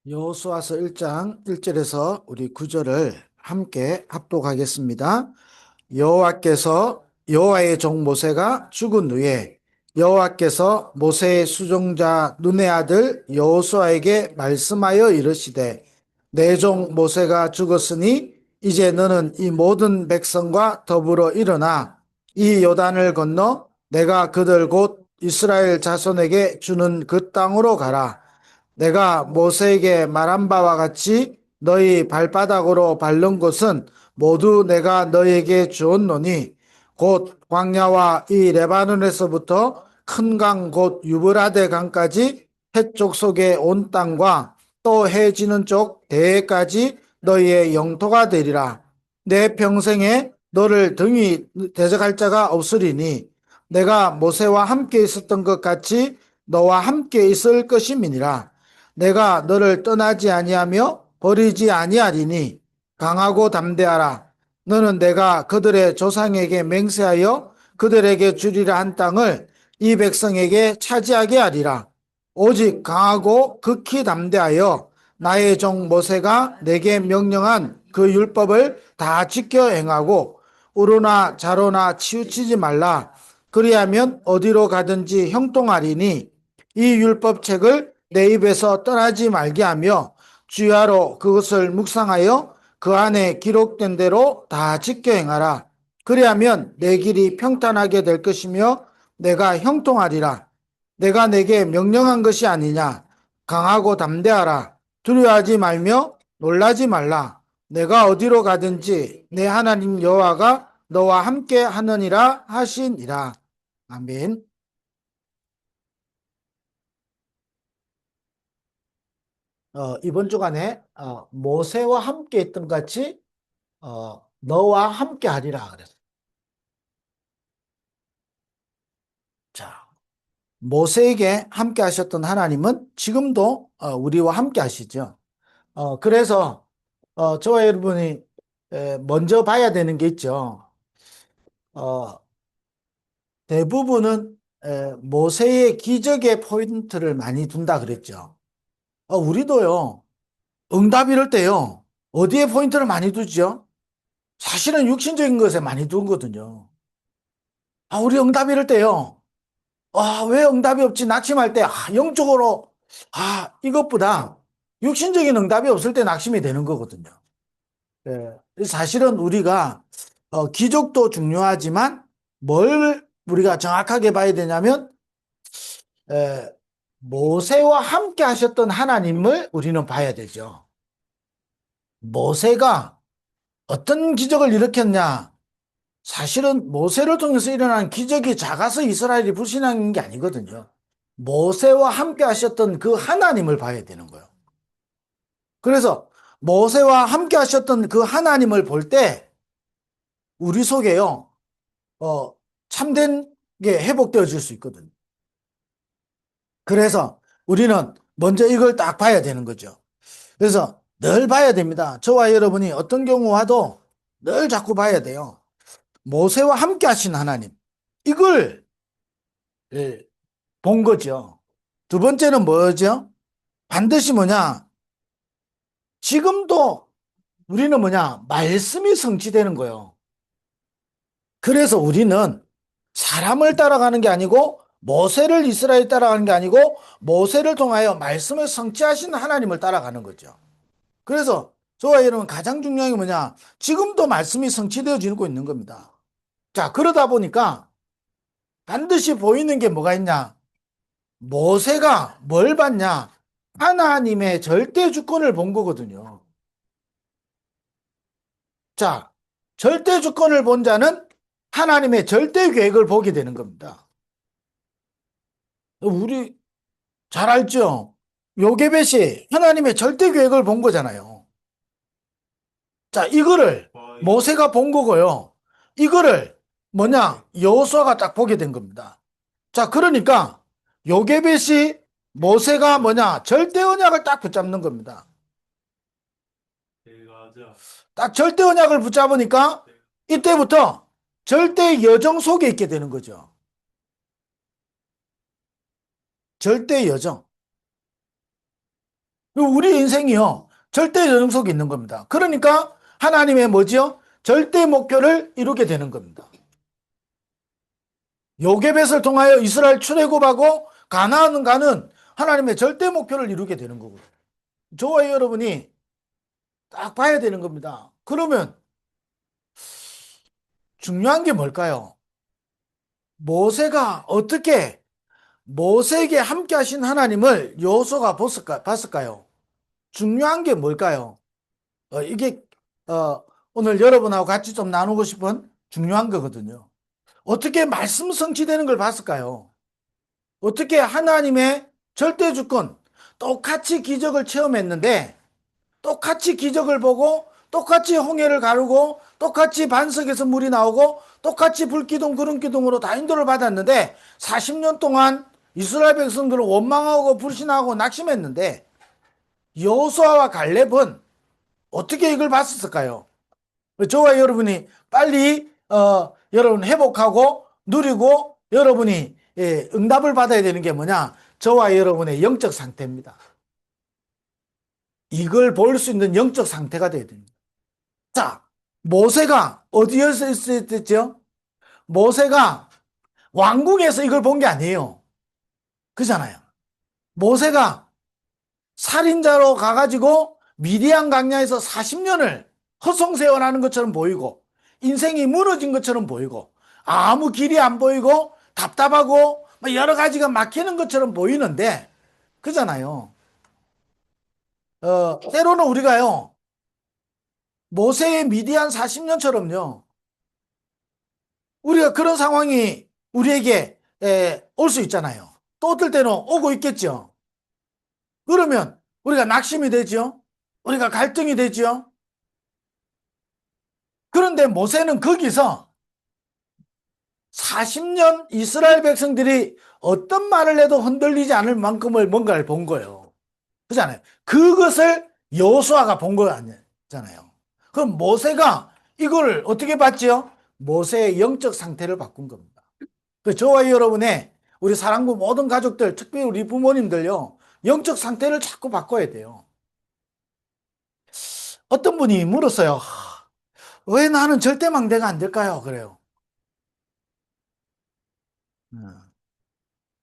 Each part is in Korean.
여호수아서 1장 1절에서 우리 9절을 함께 합독하겠습니다. 여호와께서 여호와의 종 모세가 죽은 후에 여호와께서 모세의 수종자 눈의 아들 여호수아에게 말씀하여 이르시되 내 종 모세가 죽었으니 이제 너는 이 모든 백성과 더불어 일어나 이 요단을 건너 내가 그들 곧 이스라엘 자손에게 주는 그 땅으로 가라. 내가 모세에게 말한 바와 같이 너희 발바닥으로 밟는 곳은 모두 내가 너희에게 주었노니 곧 광야와 이 레바논에서부터 큰 강 곧 유브라데 강까지 해쪽 속의 온 땅과 또 해 지는 쪽 대해까지 너희의 영토가 되리라. 내 평생에 너를 등이 대적할 자가 없으리니 내가 모세와 함께 있었던 것 같이 너와 함께 있을 것임이니라. 내가 너를 떠나지 아니하며 버리지 아니하리니 강하고 담대하라. 너는 내가 그들의 조상에게 맹세하여 그들에게 주리라 한 땅을 이 백성에게 차지하게 하리라. 오직 강하고 극히 담대하여 나의 종 모세가 내게 명령한 그 율법을 다 지켜 행하고 우로나 좌로나 치우치지 말라. 그리하면 어디로 가든지 형통하리니 이 율법책을 내 입에서 떠나지 말게 하며 주야로 그것을 묵상하여 그 안에 기록된 대로 다 지켜 행하라. 그리하면 내 길이 평탄하게 될 것이며 내가 형통하리라. 내가 내게 명령한 것이 아니냐. 강하고 담대하라. 두려워하지 말며 놀라지 말라. 내가 어디로 가든지 내 하나님 여호와가 너와 함께 하느니라 하시니라. 아멘. 이번 주간에 모세와 함께 했던 것 같이 너와 함께 하리라 그랬어요. 자, 모세에게 함께 하셨던 하나님은 지금도 우리와 함께 하시죠. 그래서 저와 여러분이 먼저 봐야 되는 게 있죠. 어, 대부분은 모세의 기적의 포인트를 많이 둔다 그랬죠. 우리도요. 응답 이럴 때요. 어디에 포인트를 많이 두죠? 사실은 육신적인 것에 많이 두거든요. 우리 응답 이럴 때요. 왜 응답이 없지? 낙심할 때, 영적으로, 이것보다 육신적인 응답이 없을 때 낙심이 되는 거거든요. 사실은 우리가, 기적도 중요하지만 뭘 우리가 정확하게 봐야 되냐면, 에, 모세와 함께 하셨던 하나님을 우리는 봐야 되죠. 모세가 어떤 기적을 일으켰냐? 사실은 모세를 통해서 일어난 기적이 작아서 이스라엘이 불신한 게 아니거든요. 모세와 함께 하셨던 그 하나님을 봐야 되는 거예요. 그래서 모세와 함께 하셨던 그 하나님을 볼 때 우리 속에요, 참된 게 회복되어질 수 있거든요. 그래서 우리는 먼저 이걸 딱 봐야 되는 거죠. 그래서 늘 봐야 됩니다. 저와 여러분이 어떤 경우 와도 늘 자꾸 봐야 돼요. 모세와 함께 하신 하나님. 이걸 예, 본 거죠. 두 번째는 뭐죠? 반드시 뭐냐? 지금도 우리는 뭐냐? 말씀이 성취되는 거예요. 그래서 우리는 사람을 따라가는 게 아니고 모세를 이스라엘 따라가는 게 아니고 모세를 통하여 말씀을 성취하신 하나님을 따라가는 거죠. 그래서 저와 여러분 가장 중요한 게 뭐냐? 지금도 말씀이 성취되어지고 있는 겁니다. 자, 그러다 보니까 반드시 보이는 게 뭐가 있냐? 모세가 뭘 봤냐? 하나님의 절대 주권을 본 거거든요. 자, 절대 주권을 본 자는 하나님의 절대 계획을 보게 되는 겁니다. 우리 잘 알죠? 요게벳이 하나님의 절대 계획을 본 거잖아요. 자, 이거를 모세가 본 거고요. 이거를 뭐냐? 여호수아가 딱 보게 된 겁니다. 자, 그러니까 요게벳이 모세가 뭐냐? 절대 언약을 딱 붙잡는 겁니다. 딱 절대 언약을 붙잡으니까 이때부터 절대 여정 속에 있게 되는 거죠. 절대 여정. 우리 인생이요. 절대 전능 속에 있는 겁니다. 그러니까 하나님의 뭐지요? 절대 목표를 이루게 되는 겁니다. 요괴벳을 통하여 이스라엘 출애굽하고 가나안 가는 하나님의 절대 목표를 이루게 되는 거고요. 저와 여러분이 딱 봐야 되는 겁니다. 그러면 중요한 게 뭘까요? 모세가 어떻게 모세에게 함께 하신 하나님을 여호수아가 봤을까요? 중요한 게 뭘까요? 이게 오늘 여러분하고 같이 좀 나누고 싶은 중요한 거거든요. 어떻게 말씀 성취되는 걸 봤을까요? 어떻게 하나님의 절대 주권, 똑같이 기적을 체험했는데 똑같이 기적을 보고 똑같이 홍해를 가르고 똑같이 반석에서 물이 나오고 똑같이 불기둥 구름기둥으로 다 인도를 받았는데 40년 동안 이스라엘 백성들은 원망하고 불신하고 낙심했는데 여호수아와 갈렙은 어떻게 이걸 봤었을까요? 저와 여러분이 빨리 여러분 회복하고 누리고 여러분이 응답을 받아야 되는 게 뭐냐? 저와 여러분의 영적 상태입니다. 이걸 볼 수 있는 영적 상태가 돼야 됩니다. 자, 모세가 어디에서 있었죠? 모세가 왕궁에서 이걸 본 게 아니에요. 그잖아요. 모세가 살인자로 가가지고 미디안 강야에서 40년을 허송세월하는 것처럼 보이고 인생이 무너진 것처럼 보이고 아무 길이 안 보이고 답답하고 여러 가지가 막히는 것처럼 보이는데 그잖아요. 때로는 우리가요 모세의 미디안 40년처럼요 우리가 그런 상황이 우리에게 올 수 있잖아요. 또 어떨 때는 오고 있겠죠. 그러면 우리가 낙심이 되죠. 우리가 갈등이 되죠. 그런데 모세는 거기서 40년 이스라엘 백성들이 어떤 말을 해도 흔들리지 않을 만큼을 뭔가를 본 거예요. 그렇잖아요. 그것을 여호수아가 본 거 아니잖아요. 그럼 모세가 이걸 어떻게 봤지요? 모세의 영적 상태를 바꾼 겁니다. 그 저와 여러분의 우리 사랑부 모든 가족들, 특별히 우리 부모님들요, 영적 상태를 자꾸 바꿔야 돼요. 어떤 분이 물었어요. 왜 나는 절대 망대가 안 될까요? 그래요.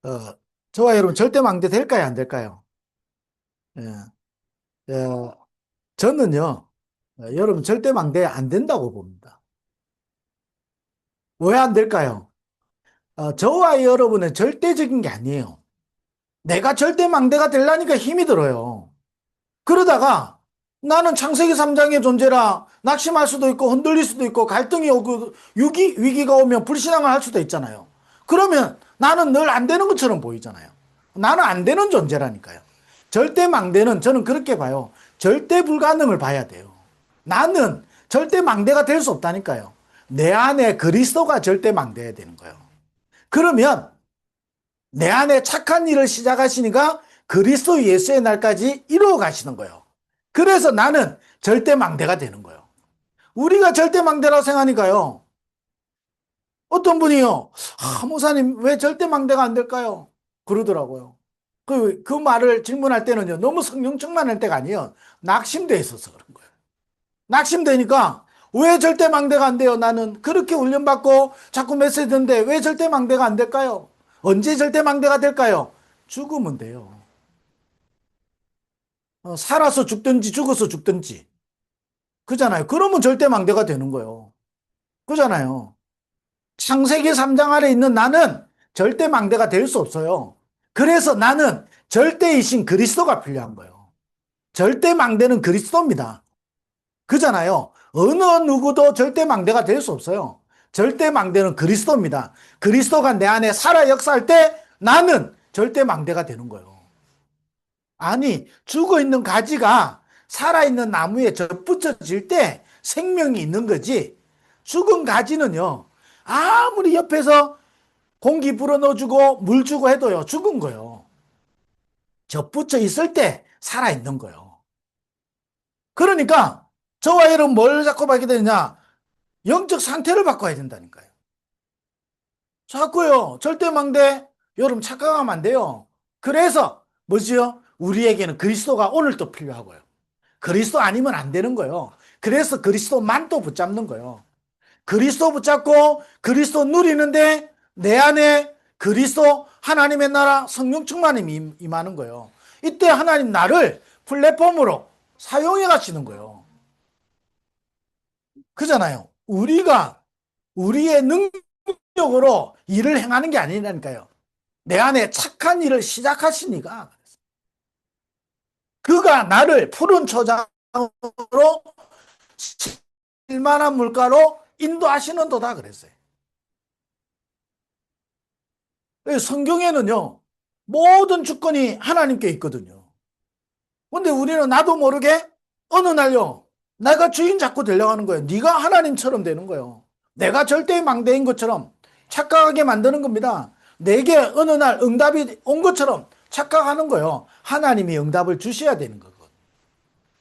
어, 저와 여러분 절대 망대 될까요? 안 될까요? 예, 저는요, 여러분 절대 망대 안 된다고 봅니다. 왜 안 될까요? 저와 여러분은 절대적인 게 아니에요. 내가 절대 망대가 되려니까 힘이 들어요. 그러다가 나는 창세기 3장의 존재라 낙심할 수도 있고 흔들릴 수도 있고 갈등이 오고 위기가 오면 불신앙을 할 수도 있잖아요. 그러면 나는 늘 안 되는 것처럼 보이잖아요. 나는 안 되는 존재라니까요. 절대 망대는 저는 그렇게 봐요. 절대 불가능을 봐야 돼요. 나는 절대 망대가 될 수 없다니까요. 내 안에 그리스도가 절대 망대해야 되는 거예요. 그러면 내 안에 착한 일을 시작하시니까 그리스도 예수의 날까지 이루어 가시는 거예요. 그래서 나는 절대망대가 되는 거예요. 우리가 절대망대라고 생각하니까요. 어떤 분이요. 목사님 왜 절대망대가 안 될까요? 그러더라고요. 그 말을 질문할 때는요. 너무 성령 충만할 때가 아니에요. 낙심돼 있어서 그런 거예요. 낙심되니까 왜 절대망대가 안 돼요? 나는 그렇게 훈련받고 자꾸 메시지 듣는데 왜 절대망대가 안 될까요? 언제 절대망대가 될까요? 죽으면 돼요. 살아서 죽든지 죽어서 죽든지. 그잖아요. 그러면 절대망대가 되는 거예요. 그잖아요. 창세기 3장 아래 있는 나는 절대망대가 될 수 없어요. 그래서 나는 절대이신 그리스도가 필요한 거예요. 절대망대는 그리스도입니다. 그잖아요. 어느 누구도 절대망대가 될 수 없어요. 절대망대는 그리스도입니다. 그리스도가 내 안에 살아 역사할 때 나는 절대망대가 되는 거예요. 아니, 죽어 있는 가지가 살아있는 나무에 접붙여질 때 생명이 있는 거지. 죽은 가지는요, 아무리 옆에서 공기 불어넣어주고 물 주고 해도요, 죽은 거요. 접붙여 있을 때 살아있는 거요. 그러니까 저와 여러분 뭘 자꾸 받게 되느냐? 영적 상태를 바꿔야 된다니까요. 자꾸요, 절대망대, 여러분 착각하면 안 돼요. 그래서 뭐지요? 우리에게는 그리스도가 오늘도 필요하고요. 그리스도 아니면 안 되는 거예요. 그래서 그리스도만 또 붙잡는 거예요. 그리스도 붙잡고 그리스도 누리는데 내 안에 그리스도 하나님의 나라 성령 충만함이 임하는 거예요. 이때 하나님 나를 플랫폼으로 사용해 가시는 거예요. 그잖아요. 우리가 우리의 능력으로 일을 행하는 게 아니라니까요. 내 안에 착한 일을 시작하시니까 그가 나를 푸른 초장으로 쓸만한 물가로 인도하시는 도다 그랬어요. 성경에는요, 모든 주권이 하나님께 있거든요. 근데 우리는 나도 모르게 어느 날요, 내가 주인 잡고 되려고 하는 거예요. 네가 하나님처럼 되는 거예요. 내가 절대의 망대인 것처럼 착각하게 만드는 겁니다. 내게 어느 날 응답이 온 것처럼 착각하는 거예요. 하나님이 응답을 주셔야 되는 거거든요.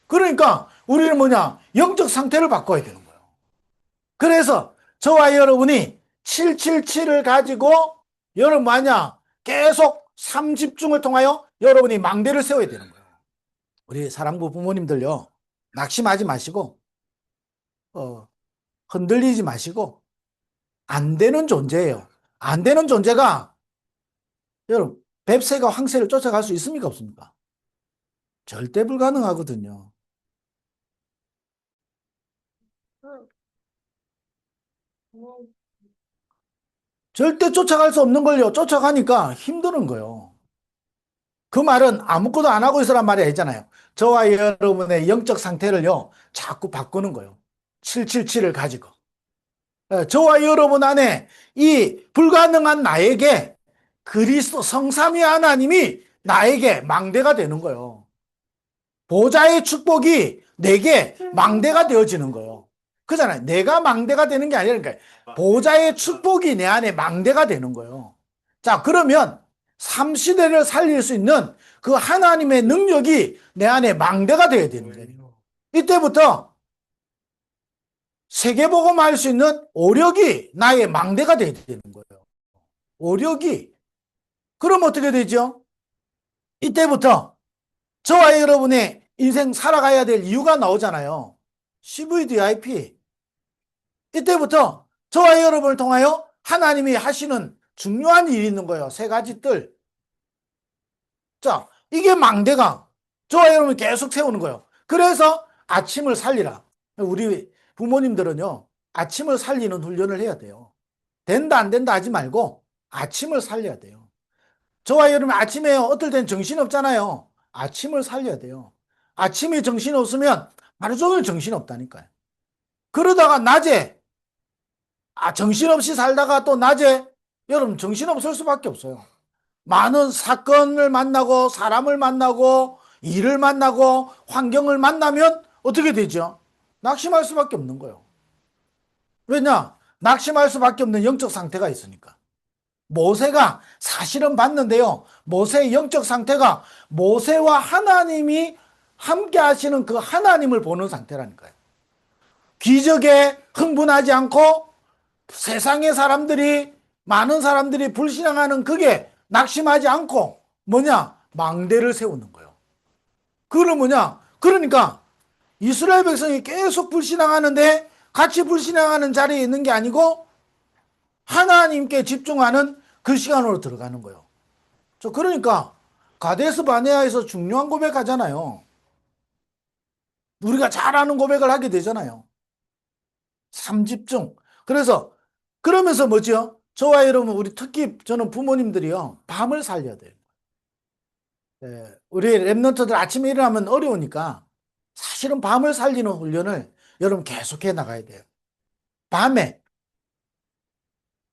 그러니까 우리는 뭐냐? 영적 상태를 바꿔야 되는 거예요. 그래서 저와 여러분이 777을 가지고 여러분 뭐냐? 계속 삼집중을 통하여 여러분이 망대를 세워야 되는 거예요. 우리 사랑부 부모님들요. 낙심하지 마시고 흔들리지 마시고 안 되는 존재예요. 안 되는 존재가 여러분 뱁새가 황새를 쫓아갈 수 있습니까? 없습니까? 절대 불가능하거든요. 절대 쫓아갈 수 없는 걸요. 쫓아가니까 힘드는 거예요. 그 말은 아무것도 안 하고 있으란 말이 아니잖아요. 저와 여러분의 영적 상태를요, 자꾸 바꾸는 거예요. 777을 가지고. 저와 여러분 안에 이 불가능한 나에게 그리스도 성삼위 하나님이 나에게 망대가 되는 거예요. 보좌의 축복이 내게 망대가 되어지는 거예요. 그잖아요. 내가 망대가 되는 게 아니라 그러니까 보좌의 축복이 내 안에 망대가 되는 거예요. 자, 그러면 삼시대를 살릴 수 있는 그 하나님의 능력이 내 안에 망대가 되어야 되는 거예요. 이때부터 세계복음 할 수 있는 오력이 나의 망대가 되어야 되는 거예요. 오력이. 그럼 어떻게 되죠? 이때부터 저와 여러분의 인생 살아가야 될 이유가 나오잖아요. CVDIP. 이때부터 저와 여러분을 통하여 하나님이 하시는 중요한 일이 있는 거예요. 세 가지 뜰. 자, 이게 망대가 저와 여러분이 계속 세우는 거예요. 그래서 아침을 살리라. 우리 부모님들은요, 아침을 살리는 훈련을 해야 돼요. 된다, 안 된다 하지 말고 아침을 살려야 돼요. 저와 여러분 아침에 어떨 땐 정신 없잖아요. 아침을 살려야 돼요. 아침에 정신 없으면 하루 종일 정신 없다니까요. 그러다가 낮에 정신없이 살다가 또 낮에 여러분 정신없을 수밖에 없어요. 많은 사건을 만나고 사람을 만나고 일을 만나고 환경을 만나면 어떻게 되죠? 낙심할 수밖에 없는 거예요. 왜냐? 낙심할 수밖에 없는 영적 상태가 있으니까. 모세가 사실은 봤는데요. 모세의 영적 상태가 모세와 하나님이 함께 하시는 그 하나님을 보는 상태라니까요. 기적에 흥분하지 않고 세상의 사람들이 많은 사람들이 불신앙하는 그게 낙심하지 않고 뭐냐? 망대를 세우는 거예요. 그거는 뭐냐? 그러니까 이스라엘 백성이 계속 불신앙하는데 같이 불신앙하는 자리에 있는 게 아니고 하나님께 집중하는 그 시간으로 들어가는 거예요. 그러니까 가데스 바네아에서 중요한 고백하잖아요. 우리가 잘 아는 고백을 하게 되잖아요. 삼집중. 그래서 그러면서 뭐죠? 저와 여러분 우리 특히 저는 부모님들이요. 밤을 살려야 돼요. 우리 랩런트들 아침에 일어나면 어려우니까 사실은 밤을 살리는 훈련을 여러분 계속해 나가야 돼요. 밤에.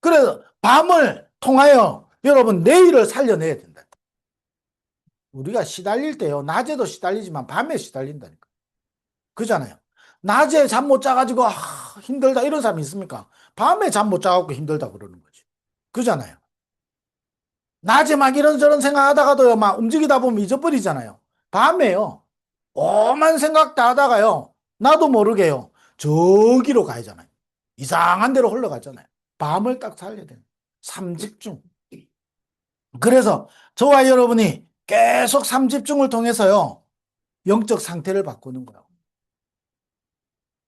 그래서 밤을 통하여 여러분 내일을 살려내야 된다. 우리가 시달릴 때요. 낮에도 시달리지만 밤에 시달린다니까. 그잖아요. 낮에 잠 못 자가지고 힘들다 이런 사람 있습니까? 밤에 잠 못 자갖고 힘들다 그러는 거지. 그잖아요. 낮에 막 이런저런 생각하다가도요. 막 움직이다 보면 잊어버리잖아요. 밤에요. 오만 생각 다 하다가요. 나도 모르게요. 저기로 가야잖아요. 이상한 데로 흘러가잖아요. 밤을 딱 살려야 돼요. 삼집중. 그래서 저와 여러분이 계속 삼집중을 통해서요, 영적 상태를 바꾸는 거예요.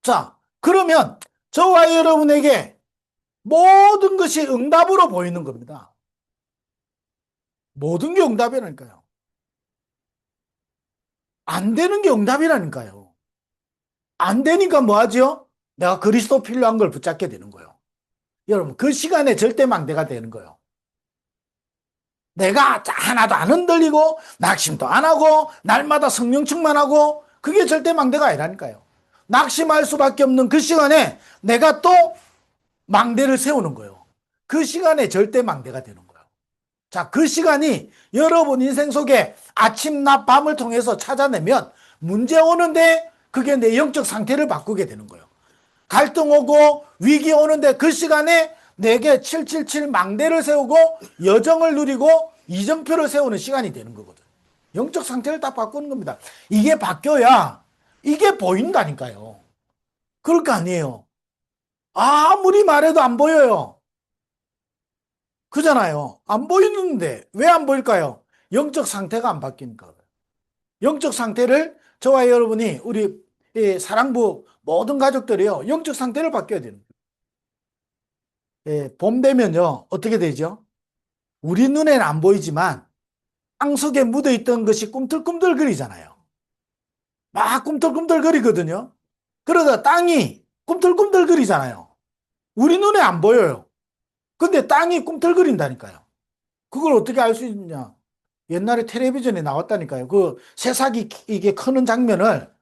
자, 그러면 저와 여러분에게 모든 것이 응답으로 보이는 겁니다. 모든 게 응답이라니까요. 안 되는 게 응답이라니까요. 안 되니까 뭐 하죠? 내가 그리스도 필요한 걸 붙잡게 되는 거예요. 여러분, 그 시간에 절대 망대가 되는 거예요. 내가 하나도 안 흔들리고 낙심도 안 하고 날마다 성령 충만하고 그게 절대 망대가 아니라니까요. 낙심할 수밖에 없는 그 시간에 내가 또 망대를 세우는 거예요. 그 시간에 절대 망대가 되는 거예요. 자, 그 시간이 여러분 인생 속에 아침, 낮, 밤을 통해서 찾아내면 문제 오는데 그게 내 영적 상태를 바꾸게 되는 거예요. 갈등 오고 위기 오는데 그 시간에 내게 777 망대를 세우고 여정을 누리고 이정표를 세우는 시간이 되는 거거든. 영적 상태를 딱 바꾸는 겁니다. 이게 바뀌어야 이게 보인다니까요. 그럴 거 아니에요. 아무리 말해도 안 보여요. 그잖아요. 안 보이는데 왜 안 보일까요? 영적 상태가 안 바뀌니까. 영적 상태를 저와 여러분이 우리 사랑부 모든 가족들이요, 영적 상태를 바뀌어야 되는 거예요. 봄 되면요 어떻게 되죠? 우리 눈에는 안 보이지만 땅 속에 묻어있던 것이 꿈틀꿈틀거리잖아요. 막 꿈틀꿈틀거리거든요. 그러다 땅이 꿈틀꿈틀거리잖아요. 우리 눈에 안 보여요. 근데 땅이 꿈틀거린다니까요. 그걸 어떻게 알 수 있느냐? 옛날에 텔레비전에 나왔다니까요. 그 새싹이 이게 크는 장면을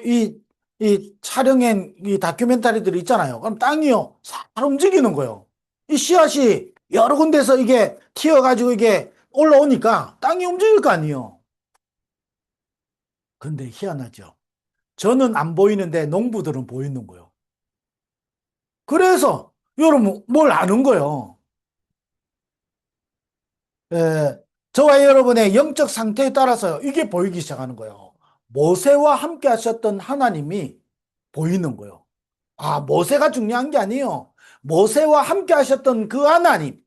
이 촬영한 이 다큐멘터리들이 있잖아요. 그럼 땅이요, 살 움직이는 거예요. 이 씨앗이 여러 군데서 이게 튀어가지고 이게 올라오니까 땅이 움직일 거 아니에요. 근데 희한하죠. 저는 안 보이는데 농부들은 보이는 거예요. 그래서 여러분 뭘 아는 거예요. 에, 저와 여러분의 영적 상태에 따라서 이게 보이기 시작하는 거예요. 모세와 함께 하셨던 하나님이 보이는 거예요. 아, 모세가 중요한 게 아니에요. 모세와 함께 하셨던 그 하나님,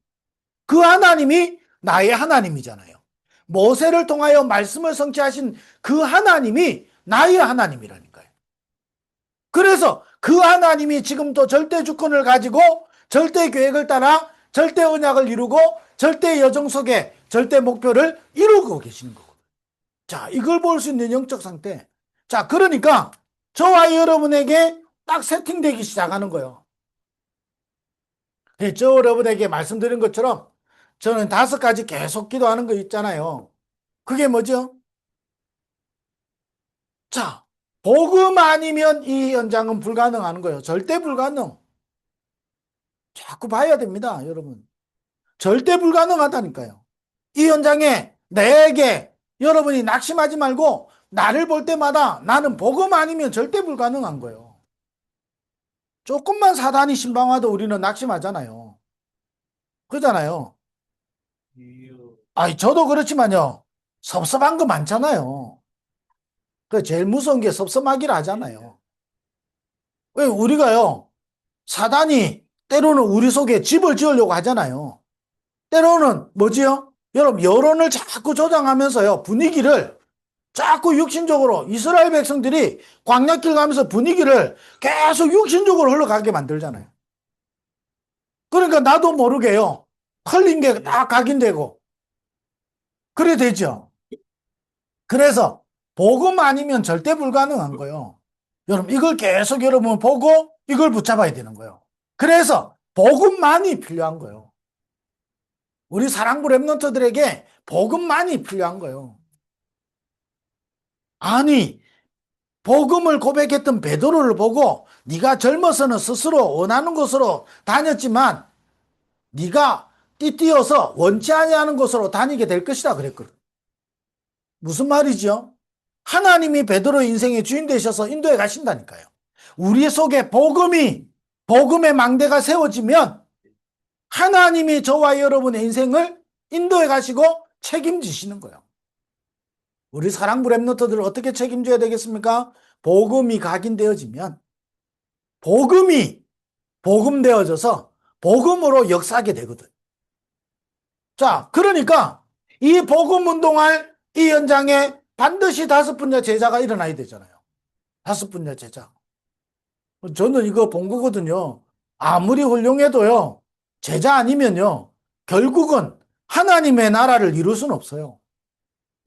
그 하나님이 나의 하나님이잖아요. 모세를 통하여 말씀을 성취하신 그 하나님이 나의 하나님이라니까요. 그래서 그 하나님이 지금도 절대 주권을 가지고 절대 계획을 따라 절대 언약을 이루고 절대 여정 속에 절대 목표를 이루고 계시는 거거든요. 자, 이걸 볼 수 있는 영적 상태. 자, 그러니까 저와 여러분에게 딱 세팅되기 시작하는 거예요. 저 여러분에게 말씀드린 것처럼 저는 5가지 계속 기도하는 거 있잖아요. 그게 뭐죠? 자, 복음 아니면 이 현장은 불가능한 거예요. 절대 불가능. 자꾸 봐야 됩니다, 여러분. 절대 불가능하다니까요. 이 현장에 내게 여러분이 낙심하지 말고 나를 볼 때마다 나는 복음 아니면 절대 불가능한 거예요. 조금만 사단이 신방와도 우리는 낙심하잖아요. 그러잖아요. 아니, 저도 그렇지만요. 섭섭한 거 많잖아요. 그 제일 무서운 게 섭섭하기라 하잖아요. 왜 우리가요, 사단이 때로는 우리 속에 집을 지으려고 하잖아요. 때로는 뭐지요? 여러분, 여론을 자꾸 조장하면서요, 분위기를 자꾸 육신적으로 이스라엘 백성들이 광야길 가면서 분위기를 계속 육신적으로 흘러가게 만들잖아요. 그러니까 나도 모르게요, 흘린 게 다 각인되고, 그래 되죠. 그래서 복음 아니면 절대 불가능한 거예요. 여러분, 이걸 계속 여러분 보고 이걸 붙잡아야 되는 거예요. 그래서 복음만이 필요한 거예요. 우리 사랑부 랩런트들에게 복음만이 필요한 거예요. 아니, 복음을 고백했던 베드로를 보고 네가 젊어서는 스스로 원하는 곳으로 다녔지만 네가 띠띠어서 원치 아니하는 곳으로 다니게 될 것이다 그랬거든. 무슨 말이죠? 하나님이 베드로 인생의 주인 되셔서 인도에 가신다니까요. 우리 속에 복음의 망대가 세워지면 하나님이 저와 여러분의 인생을 인도해 가시고 책임지시는 거예요. 우리 사랑부 랩노트들을 어떻게 책임져야 되겠습니까? 복음이 각인되어지면 복음이 복음되어져서 복음으로 역사하게 되거든. 자, 그러니까 이 복음 운동할 이 현장에 반드시 5분야 제자가 일어나야 되잖아요. 5분야 제자. 저는 이거 본 거거든요. 아무리 훌륭해도요, 제자 아니면요, 결국은 하나님의 나라를 이룰 수는 없어요.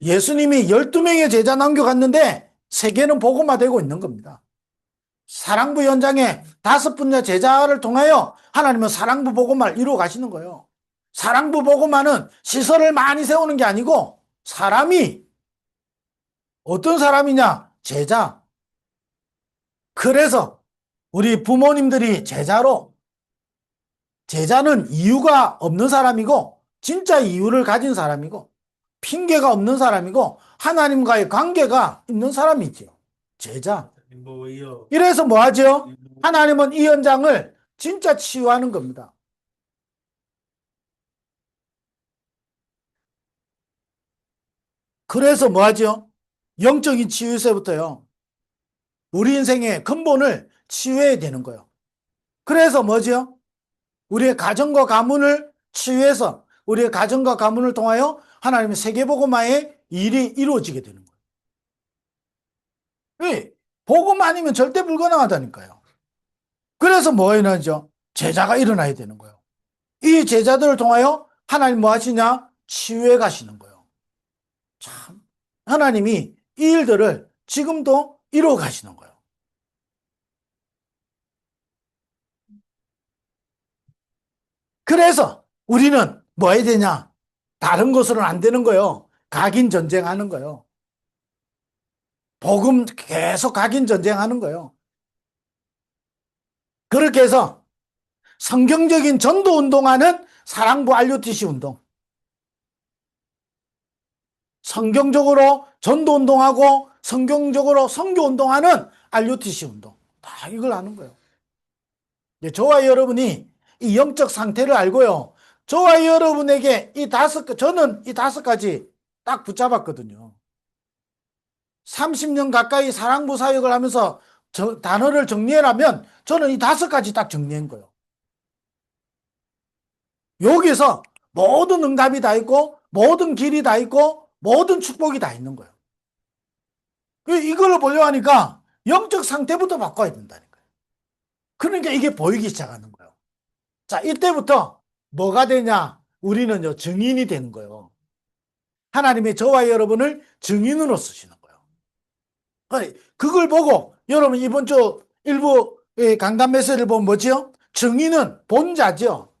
예수님이 12명의 제자 남겨갔는데, 세계는 복음화되고 있는 겁니다. 사랑부 현장에 5분야 제자를 통하여 하나님은 사랑부 복음화를 이루어 가시는 거예요. 사랑부 복음화는 시설을 많이 세우는 게 아니고, 사람이, 어떤 사람이냐? 제자. 그래서 우리 부모님들이 제자는 이유가 없는 사람이고, 진짜 이유를 가진 사람이고, 핑계가 없는 사람이고, 하나님과의 관계가 있는 사람이지요. 제자. 이래서 뭐 하죠? 하나님은 이 현장을 진짜 치유하는 겁니다. 그래서 뭐 하죠? 영적인 치유에서부터요, 우리 인생의 근본을 치유해야 되는 거예요. 그래서 뭐죠? 우리의 가정과 가문을 치유해서 우리의 가정과 가문을 통하여 하나님의 세계복음화의 일이 이루어지게 되는 거예요. 왜? 복음 아니면 절대 불가능하다니까요. 그래서 뭐 일어나죠? 제자가 일어나야 되는 거예요. 이 제자들을 통하여 하나님 뭐 하시냐? 치유해 가시는 거예요. 참, 하나님이 이 일들을 지금도 이루어 가시는 거예요. 그래서 우리는 뭐 해야 되냐? 다른 것으로는 안 되는 거예요. 각인 전쟁하는 거예요. 복음 계속 각인 전쟁하는 거예요. 그렇게 해서 성경적인 전도 운동하는 사랑부 RUTC 운동. 성경적으로 전도 운동하고 성경적으로 선교 운동하는 RUTC 운동. 다 이걸 아는 거예요. 저와 여러분이 이 영적 상태를 알고요. 저와 여러분에게 저는 이 5가지 딱 붙잡았거든요. 30년 가까이 사랑부 사역을 하면서 단어를 정리해라면 저는 이 5가지 딱 정리한 거예요. 여기서 모든 응답이 다 있고 모든 길이 다 있고 모든 축복이 다 있는 거예요. 이걸 보려 하니까 영적 상태부터 바꿔야 된다니까요. 그러니까 이게 보이기 시작하는 거예요. 자, 이때부터 뭐가 되냐? 우리는요, 증인이 되는 거예요. 하나님이 저와 여러분을 증인으로 쓰시는 거예요. 그걸 보고 여러분 이번 주 일부 강단 메시지를 보면 뭐지요? 증인은 본자죠.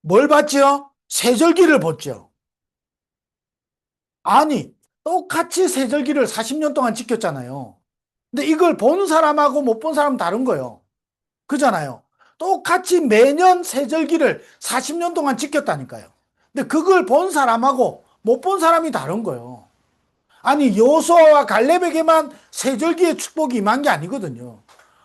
뭘 봤지요? 세절기를 봤죠. 아니, 똑같이 세절기를 40년 동안 지켰잖아요. 근데 이걸 본 사람하고 못 본 사람은 다른 거예요. 그잖아요. 똑같이 매년 세절기를 40년 동안 지켰다니까요. 근데 그걸 본 사람하고 못 본 사람이 다른 거예요. 아니, 여호수아와 갈렙에게만 세절기의 축복이 임한 게 아니거든요.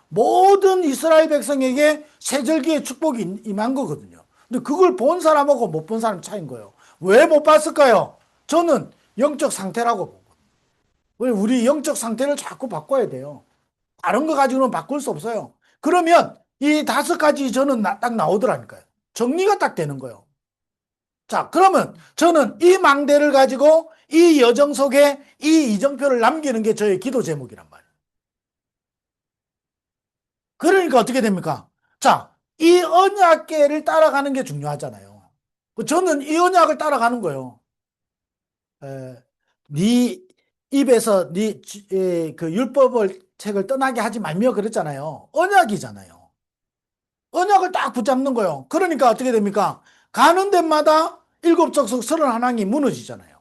모든 이스라엘 백성에게 세절기의 축복이 임한 거거든요. 근데 그걸 본 사람하고 못 본 사람 차이인 거예요. 왜 못 봤을까요? 저는 영적 상태라고 보고. 우리 영적 상태를 자꾸 바꿔야 돼요. 다른 거 가지고는 바꿀 수 없어요. 그러면 이 5가지 저는 딱 나오더라니까요. 정리가 딱 되는 거예요. 자, 그러면 저는 이 망대를 가지고 이 여정 속에 이 이정표를 남기는 게 저의 기도 제목이란 말이에요. 그러니까 어떻게 됩니까? 자, 이 언약계를 따라가는 게 중요하잖아요. 저는 이 언약을 따라가는 거예요. 네 입에서 그 율법을 책을 떠나게 하지 말며 그랬잖아요. 언약이잖아요. 언약을 딱 붙잡는 거예요. 그러니까 어떻게 됩니까? 가는 데마다 7족속 31항이 무너지잖아요.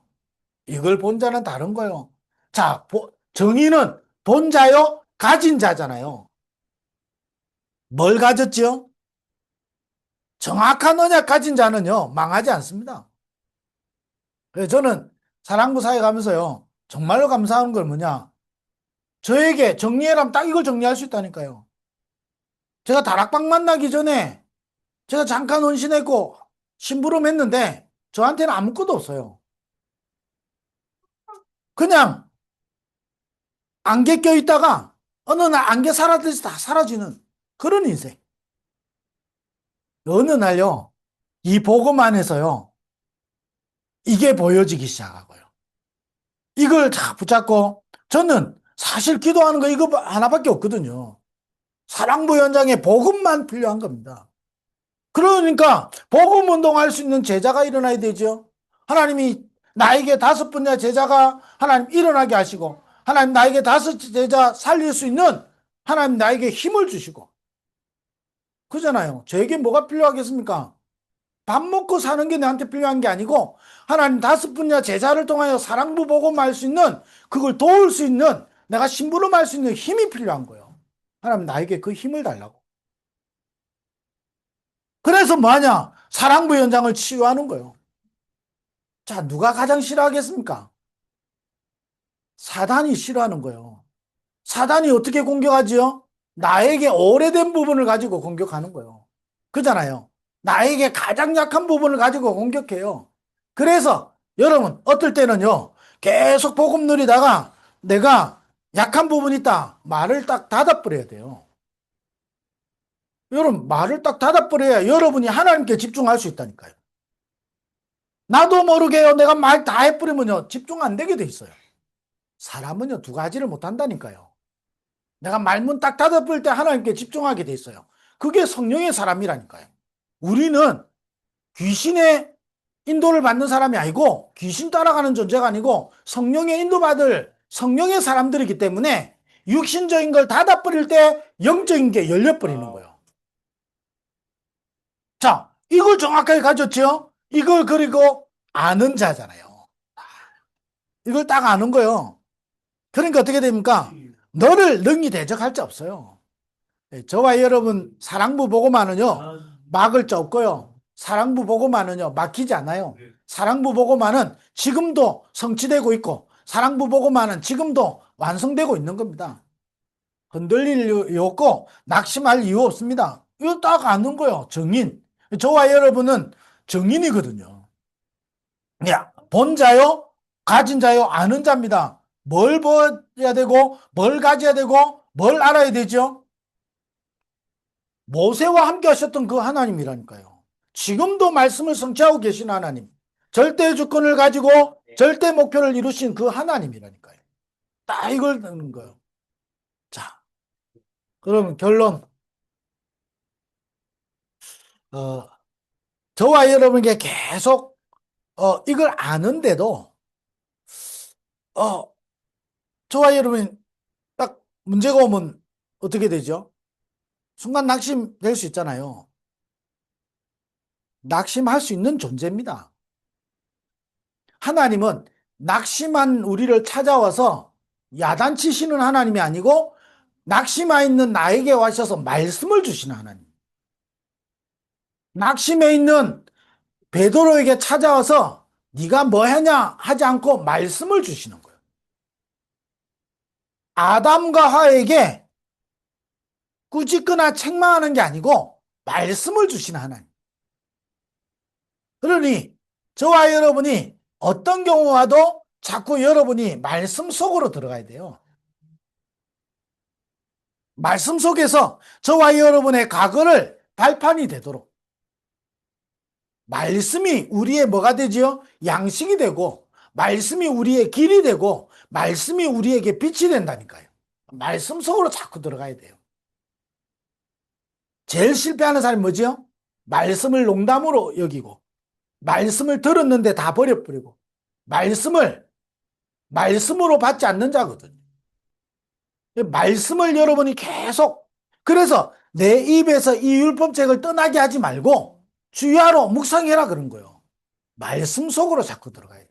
이걸 본 자는 다른 거예요. 자, 정의는 본 자요, 가진 자잖아요. 뭘 가졌지요? 정확한 언약 가진 자는요, 망하지 않습니다. 그래서 저는 사랑부 사회 가면서요, 정말로 감사한 건 뭐냐? 저에게 정리해라면 딱 이걸 정리할 수 있다니까요. 제가 다락방 만나기 전에 제가 잠깐 헌신했고 심부름 했는데 저한테는 아무것도 없어요. 그냥 안개 껴있다가 어느 날 안개 사라지듯이 다 사라지는 그런 인생. 어느 날요, 이 복음 안에서요, 이게 보여지기 시작하고요. 이걸 다 붙잡고 저는 사실 기도하는 거 이거 하나밖에 없거든요. 사랑부 현장에 복음만 필요한 겁니다. 그러니까 복음 운동할 수 있는 제자가 일어나야 되죠. 하나님이 나에게 5 분야 제자가 하나님 일어나게 하시고 하나님 나에게 5 제자 살릴 수 있는 하나님 나에게 힘을 주시고 그잖아요. 저에게 뭐가 필요하겠습니까? 밥 먹고 사는 게 나한테 필요한 게 아니고 하나님 5 분야 제자를 통하여 사랑부 복음할 수 있는 그걸 도울 수 있는 내가 심부름할 수 있는 힘이 필요한 거예요. 하나님 나에게 그 힘을 달라고. 그래서 뭐하냐? 사랑부 현장을 치유하는 거예요. 자, 누가 가장 싫어하겠습니까? 사단이 싫어하는 거예요. 사단이 어떻게 공격하지요? 나에게 오래된 부분을 가지고 공격하는 거예요. 그잖아요. 나에게 가장 약한 부분을 가지고 공격해요. 그래서 여러분 어떨 때는요. 계속 복음 누리다가 내가 약한 부분이 있다. 말을 딱 닫아버려야 돼요. 여러분 말을 딱 닫아버려야 여러분이 하나님께 집중할 수 있다니까요. 나도 모르게요. 내가 말 다 해버리면요. 집중 안 되게 돼 있어요. 사람은요 2가지를 못 한다니까요. 내가 말문 딱 닫아볼 때 하나님께 집중하게 돼 있어요. 그게 성령의 사람이라니까요. 우리는 귀신의 인도를 받는 사람이 아니고 귀신 따라가는 존재가 아니고 성령의 인도받을 성령의 사람들이기 때문에 육신적인 걸 닫아버릴 때 영적인 게 열려버리는 거예요. 자, 이걸 정확하게 가졌죠? 이걸 그리고 아는 자잖아요. 이걸 딱 아는 거예요. 그러니까 어떻게 됩니까? 너를 능히 대적할 자 없어요. 저와 여러분 사랑부 보고만은요 막을 자 없고요. 사랑부 보고만은요 막히지 않아요. 사랑부 보고만은 지금도 성취되고 있고 사랑부 보고만은 지금도 완성되고 있는 겁니다. 흔들릴 이유 없고 낙심할 이유 없습니다. 이거 딱 아는 거예요. 정인. 저와 여러분은 정인이거든요. 야, 본 자요, 가진 자요, 아는 자입니다. 뭘 봐야 되고 뭘 가져야 되고 뭘 알아야 되죠? 모세와 함께 하셨던 그 하나님이라니까요. 지금도 말씀을 성취하고 계신 하나님. 절대 주권을 가지고 절대 목표를 이루신 그 하나님이라니까요. 딱 이걸 듣는 거예요. 자, 그러면 결론. 어, 저와 여러분에게 계속 이걸 아는데도 어, 저와 여러분이 딱 문제가 오면 어떻게 되죠? 순간 낙심될 수 있잖아요. 낙심할 수 있는 존재입니다. 하나님은 낙심한 우리를 찾아와서 야단치시는 하나님이 아니고 낙심해 있는 나에게 와셔서 말씀을 주시는 하나님. 낙심해 있는 베드로에게 찾아와서 네가 뭐 하냐 하지 않고 말씀을 주시는 거예요. 아담과 하에게 꾸짖거나 책망하는 게 아니고 말씀을 주시는 하나님. 그러니 저와 여러분이 어떤 경우 와도 자꾸 여러분이 말씀 속으로 들어가야 돼요. 말씀 속에서 저와 여러분의 과거를 발판이 되도록 말씀이 우리의 뭐가 되지요? 양식이 되고 말씀이 우리의 길이 되고 말씀이 우리에게 빛이 된다니까요. 말씀 속으로 자꾸 들어가야 돼요. 제일 실패하는 사람이 뭐지요? 말씀을 농담으로 여기고 말씀을 들었는데 다 버려버리고 말씀으로 받지 않는 자거든요. 말씀을 여러분이 계속 그래서 내 입에서 이 율법책을 떠나게 하지 말고 주야로 묵상해라 그런 거예요. 말씀 속으로 자꾸 들어가야 돼요.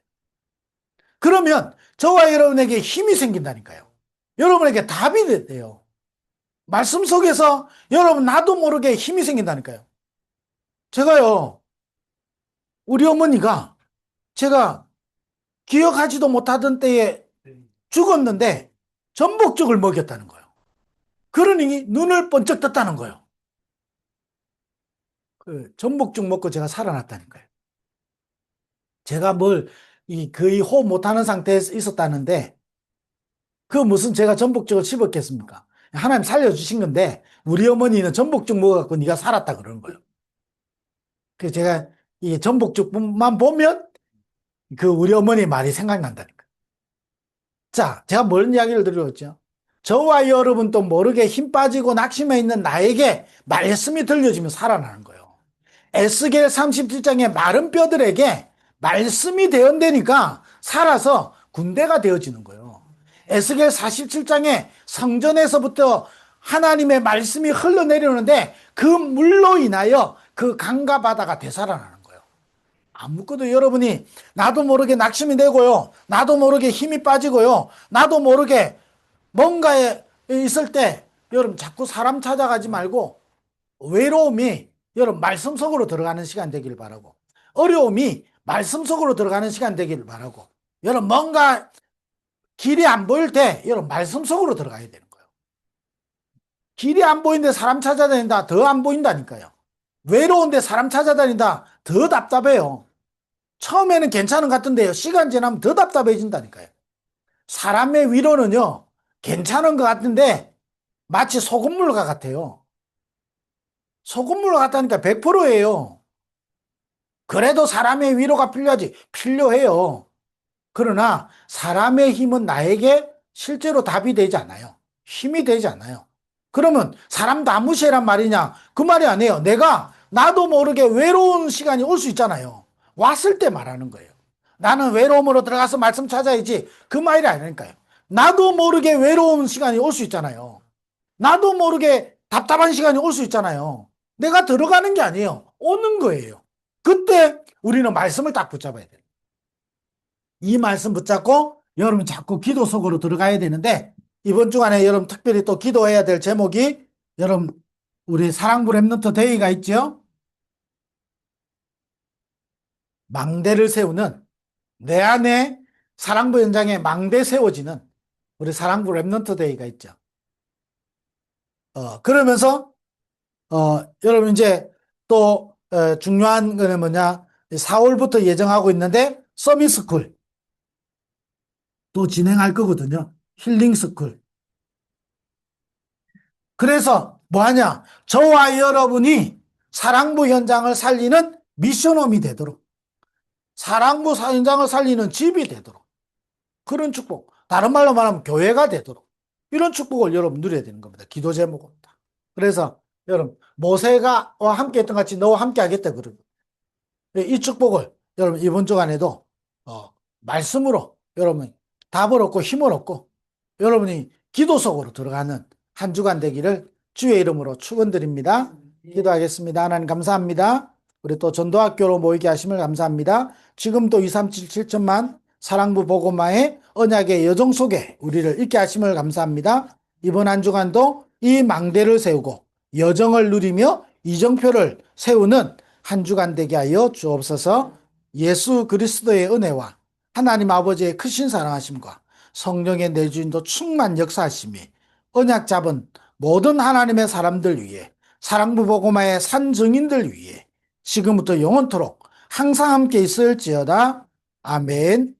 그러면 저와 여러분에게 힘이 생긴다니까요. 여러분에게 답이 돼요. 말씀 속에서 여러분 나도 모르게 힘이 생긴다니까요. 제가요 우리 어머니가 제가 기억하지도 못하던 때에 죽었는데 전복죽을 먹였다는 거예요. 그러니 눈을 번쩍 떴다는 거예요. 그 전복죽 먹고 제가 살아났다니까요. 제가 거의 호흡 못하는 상태에 있었다는데 그 무슨 제가 전복죽을 씹었겠습니까? 하나님 살려주신 건데 우리 어머니는 전복죽 먹어갖고 네가 살았다 그러는 거예요. 그래서 제가 이 전복죽만 보면 그 우리 어머니 말이 생각난다니까. 자, 제가 뭔 이야기를 드렸죠? 저와 여러분 또 모르게 힘 빠지고 낙심해 있는 나에게 말씀이 들려지면 살아나는 거예요. 에스겔 37장의 마른 뼈들에게 말씀이 되었다니까 살아서 군대가 되어지는 거예요. 에스겔 47장에 성전에서부터 하나님의 말씀이 흘러내리는데 그 물로 인하여 그 강과 바다가 되살아나는 거예요. 아무것도 여러분이 나도 모르게 낙심이 되고요. 나도 모르게 힘이 빠지고요. 나도 모르게 뭔가에 있을 때 여러분 자꾸 사람 찾아가지 말고 외로움이 여러분 말씀 속으로 들어가는 시간 되길 바라고 어려움이 말씀 속으로 들어가는 시간 되길 바라고 여러분 뭔가 길이 안 보일 때 여러분 말씀 속으로 들어가야 되는 거예요. 길이 안 보이는데 사람 찾아다닌다 더 안 보인다니까요. 외로운데 사람 찾아다닌다 더 답답해요. 처음에는 괜찮은 것 같은데요. 시간 지나면 더 답답해진다니까요. 사람의 위로는요. 괜찮은 것 같은데 마치 소금물과 같아요. 소금물과 같다니까 100%예요. 그래도 사람의 위로가 필요하지. 필요해요. 그러나 사람의 힘은 나에게 실제로 답이 되지 않아요. 힘이 되지 않아요. 그러면 사람 다 무시해란 말이냐? 그 말이 아니에요. 내가 나도 모르게 외로운 시간이 올 수 있잖아요. 왔을 때 말하는 거예요. 나는 외로움으로 들어가서 말씀 찾아야지. 그 말이 아니니까요. 나도 모르게 외로운 시간이 올 수 있잖아요. 나도 모르게 답답한 시간이 올 수 있잖아요. 내가 들어가는 게 아니에요. 오는 거예요. 그때 우리는 말씀을 딱 붙잡아야 돼요. 이 말씀 붙잡고 여러분 자꾸 기도 속으로 들어가야 되는데 이번 주간에 여러분 특별히 또 기도해야 될 제목이 여러분 우리 사랑부 랩넌트 데이가 있죠. 망대를 세우는 내 안에 사랑부 현장에 망대 세워지는 우리 사랑부 랩넌트 데이가 있죠. 그러면서 여러분 이제 또 중요한 거는 뭐냐 4월부터 예정하고 있는데 서밋스쿨 또 진행할 거거든요. 힐링스쿨. 그래서 뭐하냐 저와 여러분이 사랑부 현장을 살리는 미션홈이 되도록 사랑부 현장을 살리는 집이 되도록 그런 축복 다른 말로 말하면 교회가 되도록 이런 축복을 여러분 누려야 되는 겁니다. 기도 제목입니다. 그래서 여러분 모세가 함께 했던 같이 너와 함께 하겠다 그러고 이 축복을 여러분 이번 주간에도 말씀으로 여러분 답을 얻고 힘을 얻고 여러분이 기도 속으로 들어가는 한 주간 되기를 주의 이름으로 축원드립니다. 기도하겠습니다. 하나님 감사합니다. 우리 또 전도학교로 모이게 하심을 감사합니다. 지금 또 2377천만 사랑부 보고마의 언약의 여정 속에 우리를 있게 하심을 감사합니다. 이번 한 주간도 이 망대를 세우고 여정을 누리며 이정표를 세우는 한 주간 되게 하여 주옵소서. 예수 그리스도의 은혜와 하나님 아버지의 크신 사랑하심과 성령의 내주인도 충만 역사하심이 언약 잡은 모든 하나님의 사람들 위해 사랑부 보고마의 산 증인들 위해 지금부터 영원토록 항상 함께 있을지어다. 아멘.